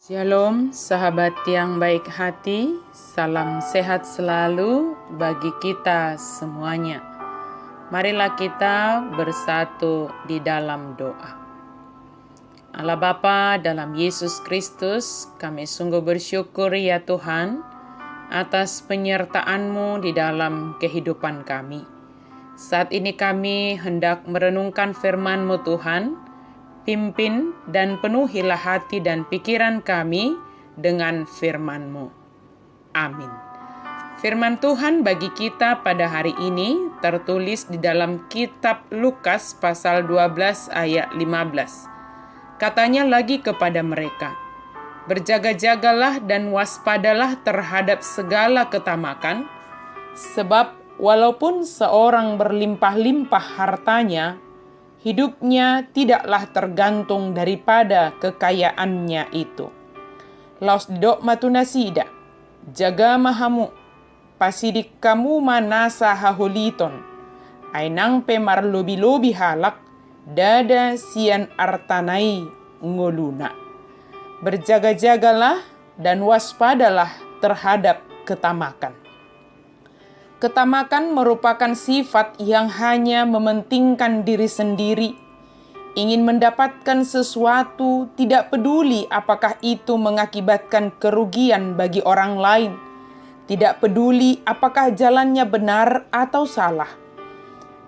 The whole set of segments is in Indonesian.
Shalom sahabat yang baik hati, salam sehat selalu bagi kita semuanya. Marilah kita bersatu di dalam doa. Allah Bapa, dalam Yesus Kristus, kami sungguh bersyukur ya Tuhan atas penyertaan-Mu di dalam kehidupan kami. Saat ini kami hendak merenungkan firman-Mu Tuhan. Pimpin dan penuhilah hati dan pikiran kami dengan firman-Mu. Amin. Firman Tuhan bagi kita pada hari ini tertulis di dalam kitab Lukas pasal 12 ayat 15. Katanya lagi kepada mereka, "Berjaga-jagalah dan waspadalah terhadap segala ketamakan, sebab walaupun seorang berlimpah-limpah hartanya, hidupnya tidaklah tergantung daripada kekayaannya itu. Laos didok matunasida, jaga mahamu, pasidik kamu manasa hahuliton, ainang pemar lobi-lobi halak, dada sian artanai ngoluna." Berjaga-jagalah dan waspadalah terhadap ketamakan. Ketamakan merupakan sifat yang hanya mementingkan diri sendiri, ingin mendapatkan sesuatu, tidak peduli apakah itu mengakibatkan kerugian bagi orang lain, tidak peduli apakah jalannya benar atau salah.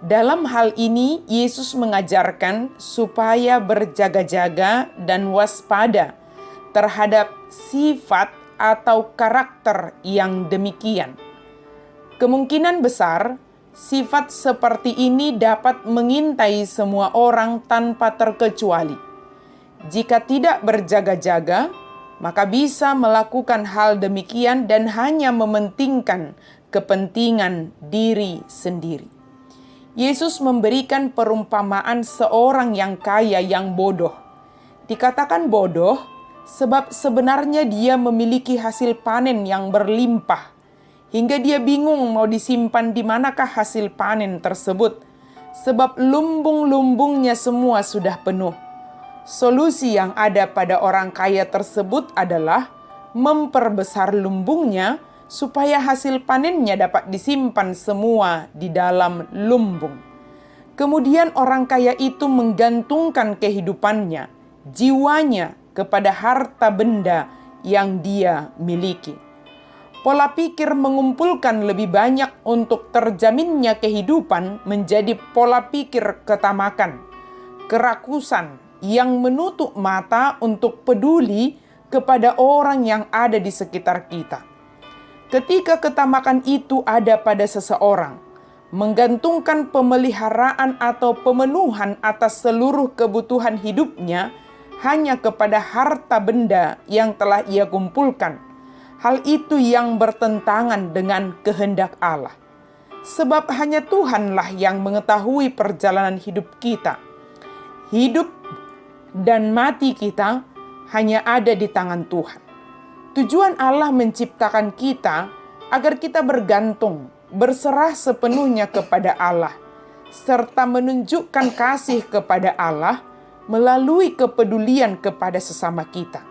Dalam hal ini, Yesus mengajarkan supaya berjaga-jaga dan waspada terhadap sifat atau karakter yang demikian. Kemungkinan besar, sifat seperti ini dapat mengintai semua orang tanpa terkecuali. Jika tidak berjaga-jaga, maka bisa melakukan hal demikian dan hanya mementingkan kepentingan diri sendiri. Yesus memberikan perumpamaan seorang yang kaya yang bodoh. Dikatakan bodoh sebab sebenarnya dia memiliki hasil panen yang berlimpah, hingga dia bingung mau disimpan di manakah hasil panen tersebut, sebab lumbung-lumbungnya semua sudah penuh. Solusi yang ada pada orang kaya tersebut adalah memperbesar lumbungnya supaya hasil panennya dapat disimpan semua di dalam lumbung. Kemudian orang kaya itu menggantungkan kehidupannya, jiwanya kepada harta benda yang dia miliki. Pola pikir mengumpulkan lebih banyak untuk terjaminnya kehidupan menjadi pola pikir ketamakan, kerakusan yang menutup mata untuk peduli kepada orang yang ada di sekitar kita. Ketika ketamakan itu ada pada seseorang, menggantungkan pemeliharaan atau pemenuhan atas seluruh kebutuhan hidupnya hanya kepada harta benda yang telah ia kumpulkan, hal itu yang bertentangan dengan kehendak Allah. Sebab hanya Tuhanlah yang mengetahui perjalanan hidup kita. Hidup dan mati kita hanya ada di tangan Tuhan. Tujuan Allah menciptakan kita agar kita bergantung, berserah sepenuhnya kepada Allah, serta menunjukkan kasih kepada Allah melalui kepedulian kepada sesama kita.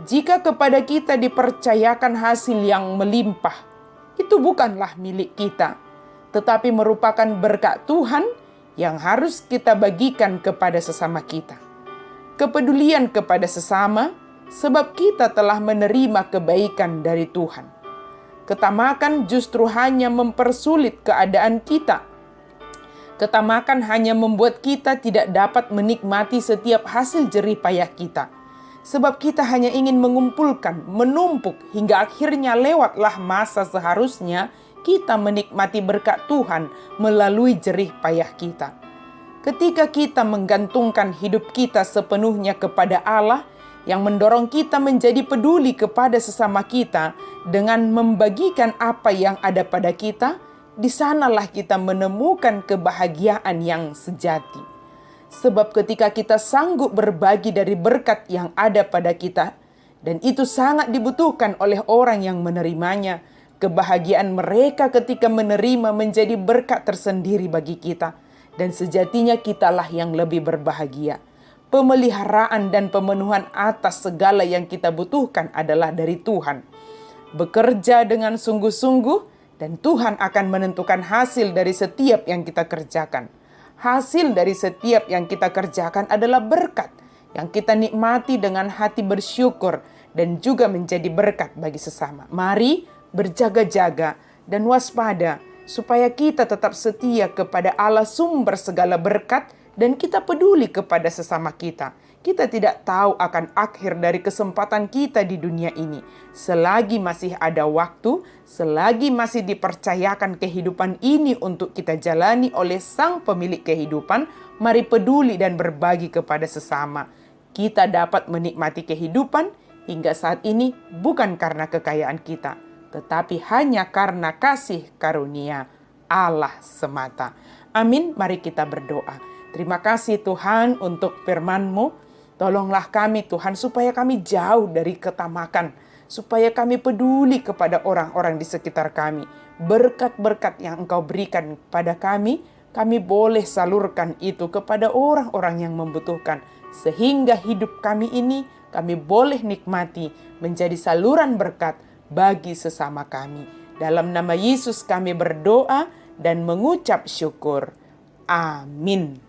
Jika kepada kita dipercayakan hasil yang melimpah, itu bukanlah milik kita, tetapi merupakan berkat Tuhan yang harus kita bagikan kepada sesama kita. Kepedulian kepada sesama, sebab kita telah menerima kebaikan dari Tuhan. Ketamakan justru hanya mempersulit keadaan kita. Ketamakan hanya membuat kita tidak dapat menikmati setiap hasil jerih payah kita. Sebab kita hanya ingin mengumpulkan, menumpuk, hingga akhirnya lewatlah masa seharusnya kita menikmati berkat Tuhan melalui jerih payah kita. Ketika kita menggantungkan hidup kita sepenuhnya kepada Allah, yang mendorong kita menjadi peduli kepada sesama kita dengan membagikan apa yang ada pada kita, di sanalah kita menemukan kebahagiaan yang sejati. Sebab ketika kita sanggup berbagi dari berkat yang ada pada kita, dan itu sangat dibutuhkan oleh orang yang menerimanya, kebahagiaan mereka ketika menerima menjadi berkat tersendiri bagi kita. Dan sejatinya kitalah yang lebih berbahagia. pemeliharaan dan pemenuhan atas segala yang kita butuhkan adalah dari Tuhan. Bekerja dengan sungguh-sungguh dan Tuhan akan menentukan hasil dari setiap yang kita kerjakan. Hasil dari setiap yang kita kerjakan adalah berkat yang kita nikmati dengan hati bersyukur dan juga menjadi berkat bagi sesama. Mari berjaga-jaga dan waspada supaya kita tetap setia kepada Allah sumber segala berkat dan kita peduli kepada sesama kita. Kita tidak tahu akan akhir dari kesempatan kita di dunia ini. Selagi masih ada waktu, selagi masih dipercayakan kehidupan ini untuk kita jalani oleh Sang Pemilik kehidupan, mari peduli dan berbagi kepada sesama. Kita dapat menikmati kehidupan hingga saat ini bukan karena kekayaan kita, tetapi hanya karena kasih karunia Allah semata. Amin, mari kita berdoa. Terima kasih Tuhan untuk firman-Mu. Tolonglah kami Tuhan supaya kami jauh dari ketamakan. Supaya kami peduli kepada orang-orang di sekitar kami. Berkat-berkat yang Engkau berikan pada kami boleh salurkan itu kepada orang-orang yang membutuhkan. Sehingga hidup kami ini kami boleh nikmati menjadi saluran berkat bagi sesama kami. Dalam nama Yesus kami berdoa dan mengucap syukur. Amin.